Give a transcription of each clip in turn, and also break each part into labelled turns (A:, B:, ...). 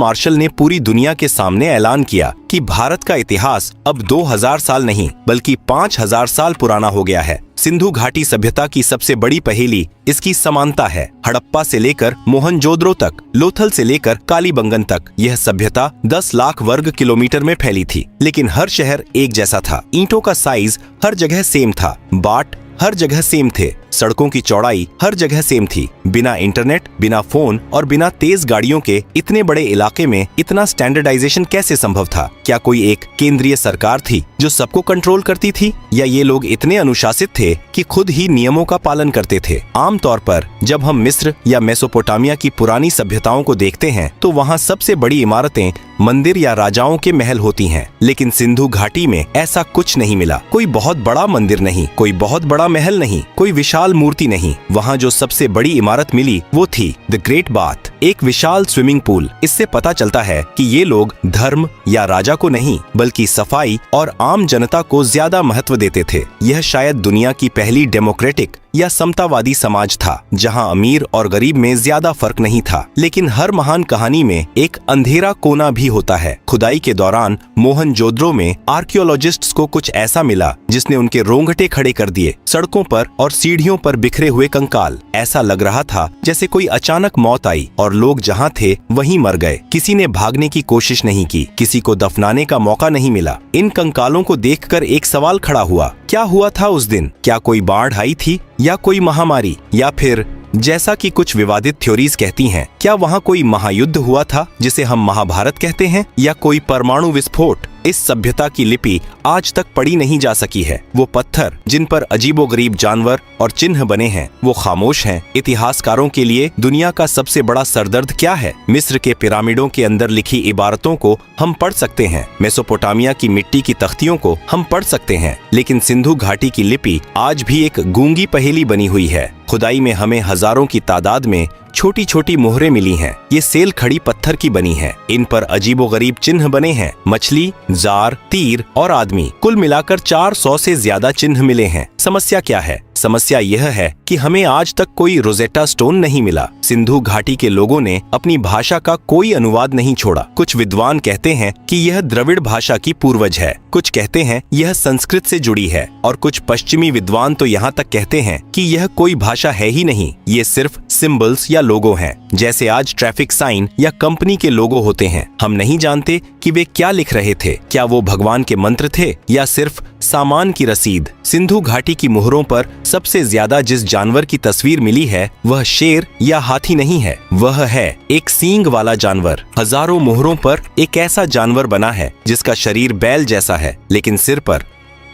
A: Martial ने पूरी दुनिया के सामने ऐलान किया कि भारत का इतिहास अब 2000 साल नहीं बल्कि 5000 साल पुराना हो गया है। सिंधु घाटी सभ्यता की सबसे बड़ी पहेली इसकी समानता है। हड़प्पा से लेकर मोहनजोदड़ो तक, लोथल से लेकर कालीबंगन तक यह सभ्यता 10 लाख वर्ग किलोमीटर में फैली थी, लेकिन हर शहर एक जैसा था। ईंटों का साइज हर जगह सेम था, बाट हर जगह सेम थे, सड़कों की चौड़ाई हर जगह सेम थी। बिना इंटरनेट, बिना फोन और बिना तेज गाड़ियों के इतने बड़े इलाके में इतना स्टैंडर्डाइजेशन कैसे संभव था? क्या कोई एक केंद्रीय सरकार थी जो सबको कंट्रोल करती थी, या ये लोग इतने अनुशासित थे कि खुद ही नियमों का पालन करते थे? आमतौर पर जब हम मिस्र या मेसोपोटामिया की पुरानी सभ्यताओं को देखते हैं तो वहाँ सबसे बड़ी इमारतें मंदिर या राजाओं के महल होती हैं, लेकिन सिंधु घाटी में ऐसा कुछ नहीं मिला। कोई बहुत बड़ा मंदिर नहीं, कोई बहुत बड़ा महल नहीं, कोई विशाल मूर्ति नहीं। वहाँ जो सबसे बड़ी इमारत मिली वो थी द ग्रेट बाथ, एक विशाल स्विमिंग पूल। इससे पता चलता है कि ये लोग धर्म या राजा को नहीं बल्कि सफाई और आम जनता को ज्यादा महत्व देते थे। यह शायद दुनिया की पहली डेमोक्रेटिक या समतावादी समाज था जहां अमीर और गरीब में ज्यादा फर्क नहीं था। लेकिन हर महान कहानी में एक अंधेरा कोना भी होता है। खुदाई के दौरान मोहनजोदड़ो में आर्कियोलॉजिस्ट्स को कुछ ऐसा मिला जिसने उनके रोंगटे खड़े कर दिए। सड़कों पर और सीढ़ियों पर बिखरे हुए कंकाल। ऐसा लग रहा था जैसे कोई अचानक मौत आई और लोग जहां थे वहीं मर गए। किसी ने भागने की कोशिश नहीं की, किसी को दफनाने का मौका नहीं मिला। इन कंकालों को देखकर एक सवाल खड़ा हुआ, क्या हुआ था उस दिन? क्या कोई बाढ़ आई थी, या कोई महामारी, या फिर जैसा कि कुछ विवादित थ्योरीज कहती हैं, क्या वहाँ कोई महायुद्ध हुआ था जिसे हम महाभारत कहते हैं, या कोई परमाणु विस्फोट? इस सभ्यता की लिपि आज तक पढ़ी नहीं जा सकी है। वो पत्थर जिन पर अजीबोगरीब जानवर और चिन्ह बने हैं वो खामोश हैं। इतिहासकारों के लिए दुनिया का सबसे बड़ा सरदर्द क्या है? मिस्र के पिरामिडों के अंदर लिखी इबारतों को हम पढ़ सकते हैं, मेसोपोटामिया की मिट्टी की तख्तियों को हम पढ़ सकते हैं, लेकिन सिंधु घाटी की लिपि आज भी एक गूंगी पहेली बनी हुई है। खुदाई में हमें हजारों की तादाद में छोटी छोटी मोहरें मिली हैं। ये सेल खड़ी पत्थर की बनी हैं। इन पर अजीबोगरीब चिन्ह बने हैं, मछली, जार, तीर और आदमी। कुल मिलाकर 400 से ज्यादा चिन्ह मिले हैं। समस्या क्या है? समस्या यह है कि हमें आज तक कोई रोजेटा स्टोन नहीं मिला। सिंधु घाटी के लोगों ने अपनी भाषा का कोई अनुवाद नहीं छोड़ा। कुछ विद्वान कहते हैं कि यह द्रविड़ भाषा की पूर्वज है, कुछ कहते हैं यह संस्कृत से जुड़ी है, और कुछ पश्चिमी विद्वान तो यहाँ तक कहते हैं कि यह कोई भाषा है ही नहीं, ये सिर्फ सिंबल्स या लोगो हैं, जैसे आज ट्रैफिक साइन या कंपनी के लोगो होते हैं। हम नहीं जानते कि वे क्या लिख रहे थे। क्या वो भगवान के मंत्र थे या सिर्फ सामान की रसीद? सिंधु घाटी की मोहरों पर सबसे ज्यादा जिस जानवर की तस्वीर मिली है वह शेर या हाथी नहीं है, वह है एक सींग वाला जानवर। हजारों मोहरों पर एक ऐसा जानवर बना है जिसका शरीर बैल जैसा है, लेकिन सिर पर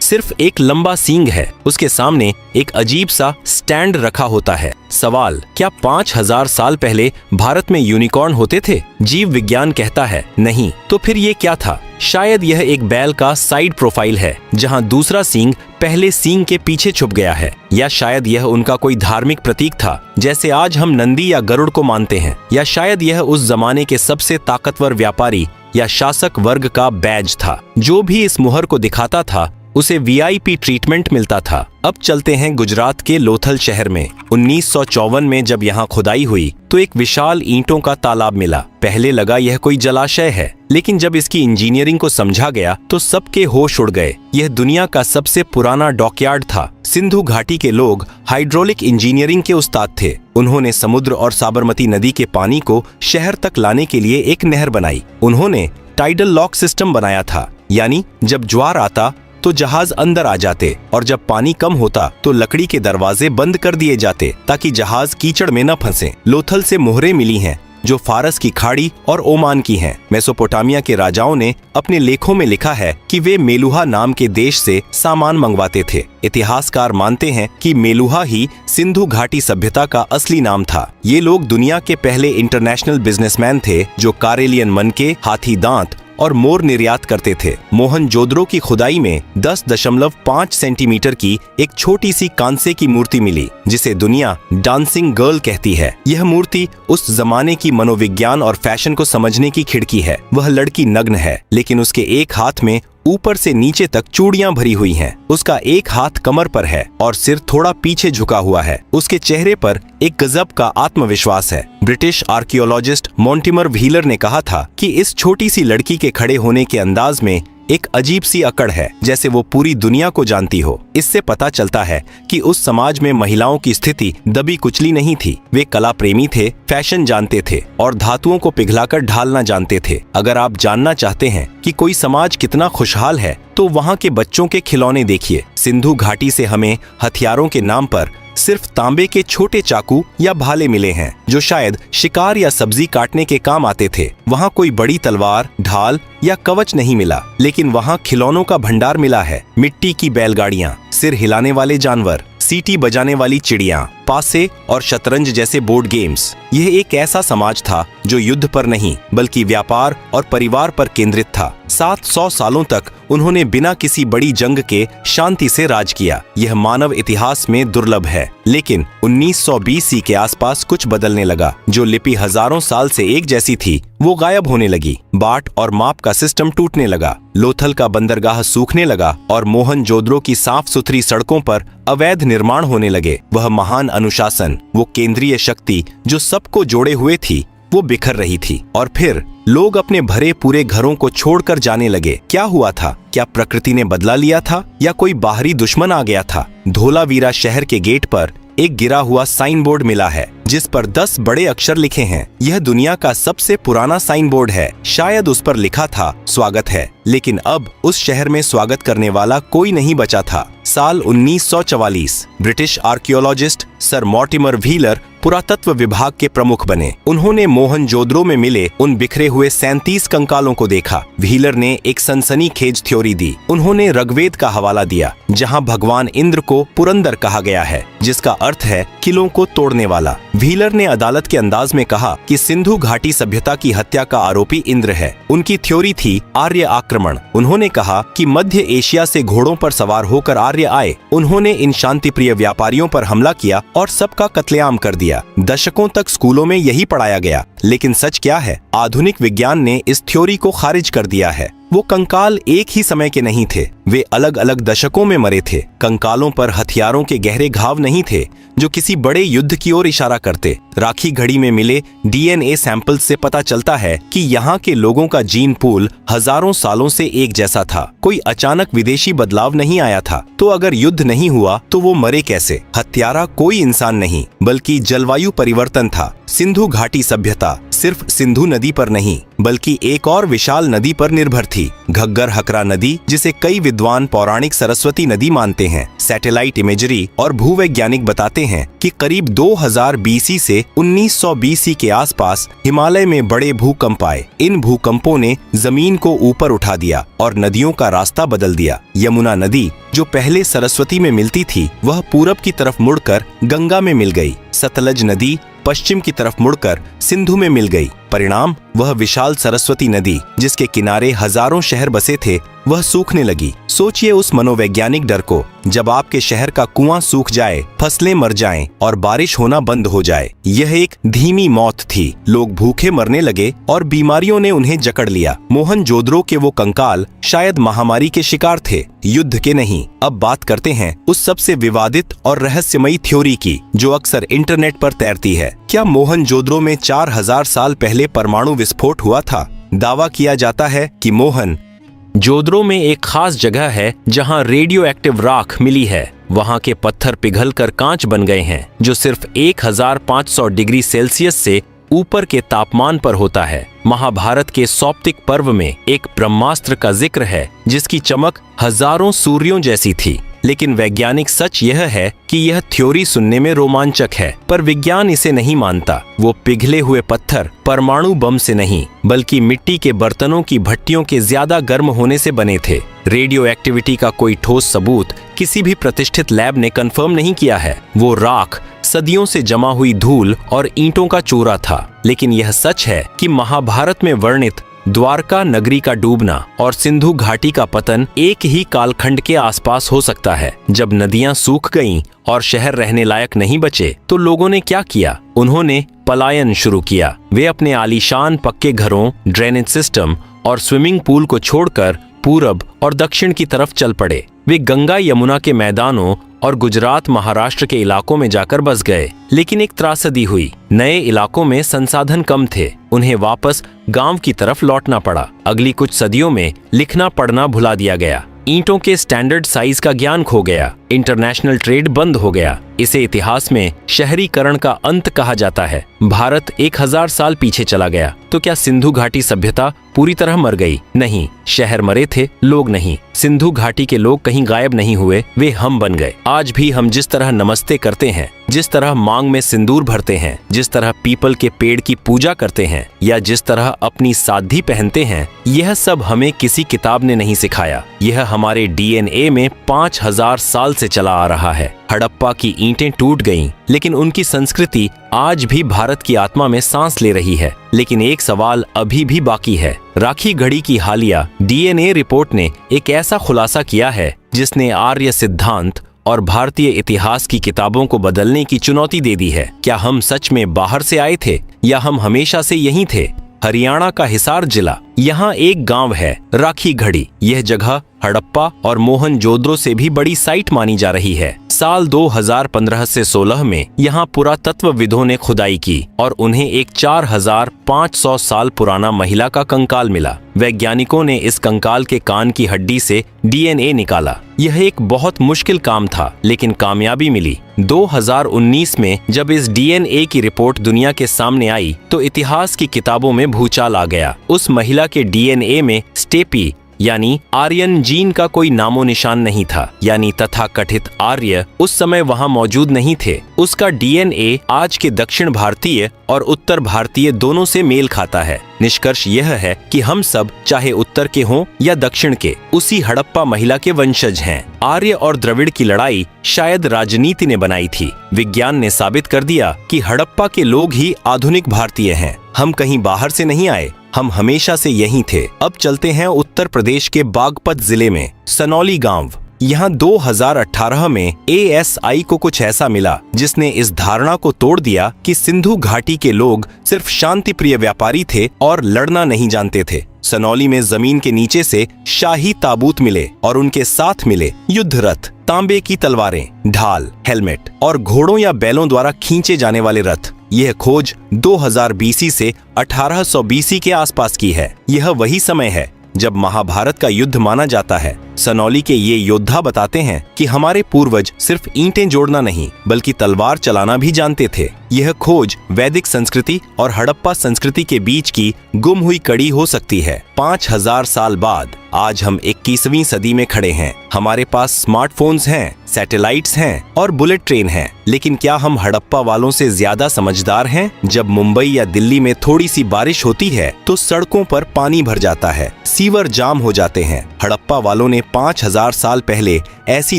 A: सिर्फ एक लंबा सींग है। उसके सामने एक अजीब सा स्टैंड रखा होता है। सवाल, क्या 5000 साल पहले भारत में यूनिकॉर्न होते थे? जीव विज्ञान कहता है नहीं। तो फिर ये क्या था? शायद यह एक बैल का साइड प्रोफाइल है जहां दूसरा सींग पहले सींग के पीछे छुप गया है, या शायद यह उनका कोई धार्मिक प्रतीक था जैसे आज हम नंदी या गरुड़ को मानते हैं, या शायद यह उस जमाने के सबसे ताकतवर व्यापारी या शासक वर्ग का बैज था। जो भी इस मुहर को दिखाता था उसे वीआईपी ट्रीटमेंट मिलता था। अब चलते हैं गुजरात के लोथल शहर में। 1954 में जब यहाँ खुदाई हुई तो एक विशाल ईंटों का तालाब मिला। पहले लगा यह कोई जलाशय है, लेकिन जब इसकी इंजीनियरिंग को समझा गया तो सबके होश उड़ गए। यह दुनिया का सबसे पुराना डॉकयार्ड था। सिंधु घाटी के लोग हाइड्रोलिक इंजीनियरिंग के उस्ताद थे। उन्होंने समुद्र और साबरमती नदी के पानी को शहर तक लाने के लिए एक नहर बनाई। उन्होंने टाइडल लॉक सिस्टम बनाया था, यानी जब ज्वार आता तो जहाज अंदर आ जाते और जब पानी कम होता तो लकड़ी के दरवाजे बंद कर दिए जाते ताकि जहाज कीचड़ में न फंसे। लोथल से मोहरें मिली हैं जो फारस की खाड़ी और ओमान की हैं। मेसोपोटामिया के राजाओं ने अपने लेखों में लिखा है कि वे मेलुहा नाम के देश से सामान मंगवाते थे। इतिहासकार मानते हैं कि मेलुहा ही सिंधु घाटी सभ्यता का असली नाम था। ये लोग दुनिया के पहले इंटरनेशनल बिजनेसमैन थे जो कारेलियन मनके, हाथी दांत और मोर निर्यात करते थे। मोहनजोदड़ो की खुदाई में 10.5 सेंटीमीटर की एक छोटी सी कांसे की मूर्ति मिली जिसे दुनिया डांसिंग गर्ल कहती है। यह मूर्ति उस जमाने की मनोविज्ञान और फैशन को समझने की खिड़की है। वह लड़की नग्न है, लेकिन उसके एक हाथ में ऊपर से नीचे तक चूड़ियां भरी हुई हैं। उसका एक हाथ कमर पर है और सिर थोड़ा पीछे झुका हुआ है। उसके चेहरे पर एक गजब का आत्मविश्वास है। ब्रिटिश आर्कियोलॉजिस्ट मोंटिमर व्हीलर ने कहा था कि इस छोटी सी लड़की के खड़े होने के अंदाज में एक अजीब सी अकड़ है, जैसे वो पूरी दुनिया को जानती हो। इससे पता चलता है कि उस समाज में महिलाओं की स्थिति दबी कुचली नहीं थी। वे कला प्रेमी थे, फैशन जानते थे और धातुओं को पिघलाकर ढालना जानते थे। अगर आप जानना चाहते हैं कि कोई समाज कितना खुशहाल है, तो वहाँ के बच्चों के खिलौने देखिए। सिंधु घाटी से हमें हथियारों के नाम पर सिर्फ तांबे के छोटे चाकू या भाले मिले हैं, जो शायद शिकार या सब्जी काटने के काम आते थे। वहाँ कोई बड़ी तलवार, ढाल या कवच नहीं मिला, लेकिन वहाँ खिलौनों का भंडार मिला है। मिट्टी की बैलगाड़ियाँ, सिर हिलाने वाले जानवर, सीटी बजाने वाली चिड़िया, पासे और शतरंज जैसे बोर्ड गेम्स। यह एक ऐसा समाज था जो युद्ध पर नहीं बल्कि व्यापार और परिवार पर केंद्रित था। 700 सालों तक उन्होंने बिना किसी बड़ी जंग के शांति से राज किया। यह मानव इतिहास में दुर्लभ है। लेकिन 1920 ईस्वी के आसपास कुछ बदलने लगा। जो लिपि हजारों साल से एक जैसी थी, वो गायब होने लगी। बाट और माप का सिस्टम टूटने लगा। लोथल का बंदरगाह सूखने लगा और मोहनजोदड़ो की साफ सुथरी सड़कों पर अवैध निर्माण होने लगे। वह महान अनुशासन, वो केंद्रीय शक्ति जो सबको जोड़े हुए थी, वो बिखर रही थी। और फिर लोग अपने भरे पूरे घरों को छोड़कर जाने लगे। क्या हुआ था? क्या प्रकृति ने बदला लिया था या कोई बाहरी दुश्मन आ गया था? धोलावीरा शहर के गेट पर एक गिरा हुआ साइन बोर्ड मिला है, जिस पर 10 बड़े अक्षर लिखे हैं। यह दुनिया का सबसे पुराना साइन बोर्ड है। शायद उस पर लिखा था स्वागत है, लेकिन अब उस शहर में स्वागत करने वाला कोई नहीं बचा था। साल 1944 British archaeologist sir Mortimer wheeler पुरातत्व विभाग के प्रमुख बने। उन्होंने मोहनजोदड़ो में मिले उन बिखरे हुए 37 कंकालों को देखा। व्हीलर ने एक सनसनीखेज थ्योरी दी। उन्होंने ऋग्वेद का हवाला दिया, जहां भगवान इंद्र को पुरंदर कहा गया है, जिसका अर्थ है किलों को तोड़ने वाला। व्हीलर ने अदालत के अंदाज में कहा कि सिंधु घाटी सभ्यता की हत्या का आरोपी इंद्र है। उनकी थ्योरी थी आर्य आक्रमण। उन्होंने कहा कि मध्य एशिया से घोड़ों पर सवार होकर आर्य आए। उन्होंने इन शांतिप्रिय व्यापारियों पर हमला किया और सबका कत्लेआम कर दिया। दशकों तक स्कूलों में यही पढ़ाया गया, लेकिन सच क्या है? आधुनिक विज्ञान ने इस थ्योरी को खारिज कर दिया है। वो कंकाल एक ही समय के नहीं थे, वे अलग अलग दशकों में मरे थे। कंकालों पर हथियारों के गहरे घाव नहीं थे जो किसी बड़े युद्ध की ओर इशारा करते। राखी घड़ी में मिले डीएनए सैंपल से पता चलता है कि यहाँ के लोगों का जीन पूल हजारों सालों से एक जैसा था। कोई अचानक विदेशी बदलाव नहीं आया था। तो अगर युद्ध नहीं हुआ तो वो मरे कैसे? हत्यारा कोई इंसान नहीं बल्कि जलवायु परिवर्तन था। सिंधु घाटी सभ्यता सिर्फ सिंधु नदी पर नहीं बल्कि एक और विशाल नदी पर निर्भर थी, घग्गर हकरा नदी, जिसे कई विद्वान पौराणिक सरस्वती नदी मानते हैं। सैटेलाइट इमेजरी और भूवैज्ञानिक बताते हैं कि करीब 2000 बीसी से 1900 बीसी के आसपास हिमालय में बड़े भूकंप आए। इन भूकंपों ने जमीन को ऊपर उठा दिया और नदियों का रास्ता बदल दिया। यमुना नदी, जो पहले सरस्वती में मिलती थी, वह पूरब की तरफ मुड़कर गंगा में मिल गई। सतलज नदी पश्चिम की तरफ मुड़कर सिंधु में मिल गई। परिणाम, वह विशाल सरस्वती नदी जिसके किनारे हजारों शहर बसे थे, वह सूखने लगी। सोचिए उस मनोवैज्ञानिक डर को, जब आपके शहर का कुआं सूख जाए, फसलें मर जाएं और बारिश होना बंद हो जाए। यह एक धीमी मौत थी। लोग भूखे मरने लगे और बीमारियों ने उन्हें जकड़ लिया। मोहनजोदड़ो के वो कंकाल शायद महामारी के शिकार थे, युद्ध के नहीं। अब बात करते हैं उस सबसे विवादित और रहस्यमयी थ्योरी की, जो अक्सर इंटरनेट पर तैरती है। क्या मोहनजोदड़ो में 4000 साल पहले परमाणु विस्फोट हुआ था? दावा किया जाता है कि मोहनजोदड़ो में एक खास जगह है जहां रेडियो एक्टिव राख मिली है। वहां के पत्थर पिघलकर कांच बन गए हैं, जो सिर्फ 1500 डिग्री सेल्सियस से ऊपर के तापमान पर होता है। महाभारत के सौप्तिक पर्व में एक ब्रह्मास्त्र का जिक्र है जिसकी चमक हजारों सूर्यों जैसी थी। लेकिन वैज्ञानिक सच यह है कि यह थ्योरी सुनने में रोमांचक है, पर विज्ञान इसे नहीं मानता। वो पिघले हुए पत्थर परमाणु बम से नहीं बल्कि मिट्टी के बर्तनों की भट्टियों के ज्यादा गर्म होने से बने थे। रेडियो एक्टिविटी का कोई ठोस सबूत किसी भी प्रतिष्ठित लैब ने कंफर्म नहीं किया है। वो राख सदियों से जमा हुई धूल और ईंटों का चूरा था। लेकिन यह सच है कि महाभारत में वर्णित द्वारका नगरी का डूबना और सिंधु घाटी का पतन एक ही कालखंड के आसपास हो सकता है। जब नदियां सूख गईं और शहर रहने लायक नहीं बचे, तो लोगों ने क्या किया? उन्होंने पलायन शुरू किया। वे अपने आलीशान पक्के घरों, ड्रेनेज सिस्टम और स्विमिंग पूल को छोड़कर पूरब और दक्षिण की तरफ चल पड़े। वे गंगा यमुना के मैदानों और गुजरात महाराष्ट्र के इलाकों में जाकर बस गए। लेकिन एक त्रासदी हुई, नए इलाकों में संसाधन कम थे, उन्हें वापस गांव की तरफ लौटना पड़ा। अगली कुछ सदियों में लिखना पढ़ना भुला दिया गया, ईंटों के स्टैंडर्ड साइज का ज्ञान खो गया, इंटरनेशनल ट्रेड बंद हो गया। इसे इतिहास में शहरीकरण का अंत कहा जाता है। भारत 1000 साल पीछे चला गया। तो क्या सिंधु घाटी सभ्यता पूरी तरह मर गई? नहीं, शहर मरे थे, लोग नहीं। सिंधु घाटी के लोग कहीं गायब नहीं हुए, वे हम बन गए। आज भी हम जिस तरह नमस्ते करते हैं, जिस तरह मांग में सिंदूर भरते हैं, जिस तरह पीपल के पेड़ की पूजा करते हैं, या जिस तरह अपनी साधी पहनते हैं, यह सब हमें किसी किताब ने नहीं सिखाया। यह हमारे डीएनए में 5000 साल से चला आ रहा है। हड़प्पा की ईंटें टूट गईं, लेकिन उनकी संस्कृति आज भी भारत की आत्मा में सांस ले रही है। लेकिन एक सवाल अभी भी बाकी है। राखी गढ़ी की हालिया डीएनए रिपोर्ट ने एक ऐसा खुलासा किया है जिसने आर्य सिद्धांत और भारतीय इतिहास की किताबों को बदलने की चुनौती दे दी है। क्या हम सच में बाहर से आए थे या हम हमेशा से यहीं थे? हरियाणा का हिसार जिला, यहाँ एक गांव है राखी गढ़ी। यह जगह हड़प्पा और मोहनजोदड़ो से भी बड़ी साइट मानी जा रही है। साल 2015 से 16 में यहाँ पुरातत्वविदों ने खुदाई की और उन्हें एक 4500 साल पुराना महिला का कंकाल मिला। वैज्ञानिकों ने इस कंकाल के कान की हड्डी से डीएनए निकाला। यह एक बहुत मुश्किल काम था, लेकिन कामयाबी मिली। 2019 में जब इस डीएनए की रिपोर्ट दुनिया के सामने आई तो इतिहास की किताबों में भूचाल आ गया। उस महिला के डीएनए में स्टेपी यानी आर्यन जीन का कोई नामो निशान नहीं था, यानी तथाकथित आर्य उस समय वहां मौजूद नहीं थे। उसका डीएनए आज के दक्षिण भारतीय और उत्तर भारतीय दोनों से मेल खाता है। निष्कर्ष यह है कि हम सब, चाहे उत्तर के हों या दक्षिण के, उसी हड़प्पा महिला के वंशज हैं। आर्य और द्रविड़ की लड़ाई शायद राजनीति ने बनाई थी। विज्ञान ने साबित कर दिया कि हड़प्पा के लोग ही आधुनिक भारतीय हैं। हम कहीं बाहर से नहीं आए, हम हमेशा से यहीं थे। अब चलते हैं उत्तर प्रदेश के बागपत जिले में सनौली गांव। यहाँ 2018 में ASI को कुछ ऐसा मिला जिसने इस धारणा को तोड़ दिया कि सिंधु घाटी के लोग सिर्फ शांति प्रिय व्यापारी थे और लड़ना नहीं जानते थे। सनौली में जमीन के नीचे से शाही ताबूत मिले और उनके साथ मिले युद्ध रथ, तांबे की तलवारें, ढाल, हेलमेट और घोड़ों या बैलों द्वारा खींचे जाने वाले रथ। यह खोज 2000 BC से 1800 BC के आसपास की है। यह वही समय है जब महाभारत का युद्ध माना जाता है। सनौली के ये योद्धा बताते हैं कि हमारे पूर्वज सिर्फ ईंटें जोड़ना नहीं बल्कि तलवार चलाना भी जानते थे। यह खोज वैदिक संस्कृति और हड़प्पा संस्कृति के बीच की गुम हुई कड़ी हो सकती है। 5000 साल बाद आज हम 21वीं सदी में खड़े हैं। हमारे पास स्मार्टफोन्स हैं, सैटेलाइट्स हैं और बुलेट ट्रेन हैं, लेकिन क्या हम हड़प्पा वालों से ज्यादा समझदार हैं? जब मुंबई या दिल्ली में थोड़ी सी बारिश होती है तो सड़कों पर पानी भर जाता है, सीवर जाम हो जाते हैं। हड़प्पा वालों ने 5000 साल पहले ऐसी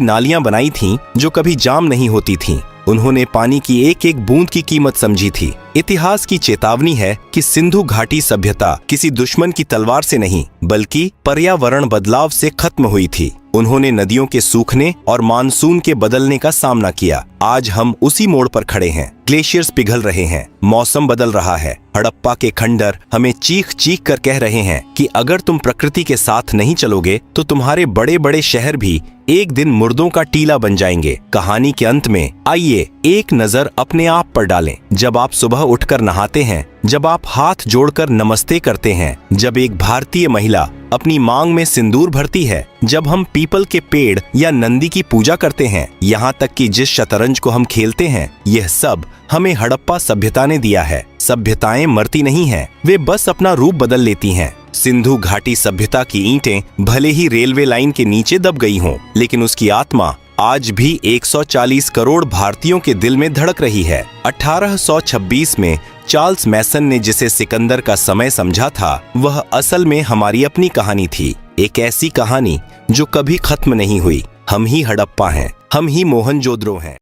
A: नालियां बनाई थीं जो कभी जाम नहीं होती थीं। उन्होंने पानी की एक एक बूंद की कीमत समझी थी। इतिहास की चेतावनी है कि सिंधु घाटी सभ्यता किसी दुश्मन की तलवार से नहीं बल्कि पर्यावरण बदलाव से खत्म हुई थी। उन्होंने नदियों के सूखने और मानसून के बदलने का सामना किया। आज हम उसी मोड़ पर खड़े हैं। ग्लेशियर्स पिघल रहे हैं, मौसम बदल रहा है। हड़प्पा के खंडर हमें चीख चीख कर कह रहे हैं कि अगर तुम प्रकृति के साथ नहीं चलोगे तो तुम्हारे बड़े बड़े शहर भी एक दिन मुर्दों का टीला बन जाएंगे। कहानी के अंत में आइए एक नजर अपने आप पर डालें। जब आप सुबह उठकर नहाते हैं, जब आप हाथ जोड़कर नमस्ते करते हैं, जब एक भारतीय महिला अपनी मांग में सिंदूर भरती है, जब हम पीपल के पेड़ या नंदी की पूजा करते हैं, यहाँ तक कि जिस शतरंज को हम खेलते हैं, यह सब हमें हड़प्पा सभ्यता ने दिया है। सभ्यताएं मरती नहीं हैं, वे बस अपना रूप बदल लेती हैं। सिंधु घाटी सभ्यता की ईंटें भले ही रेलवे लाइन के नीचे दब गई हों, लेकिन उसकी आत्मा आज भी 140 करोड़ भारतीयों के दिल में धड़क रही है। 1826 में चार्ल्स मैसन ने जिसे सिकंदर का समय समझा था, वह असल में हमारी अपनी कहानी थी। एक ऐसी कहानी जो कभी खत्म नहीं हुई। हम ही हड़प्पा हैं, हम ही मोहनजोदड़ो हैं।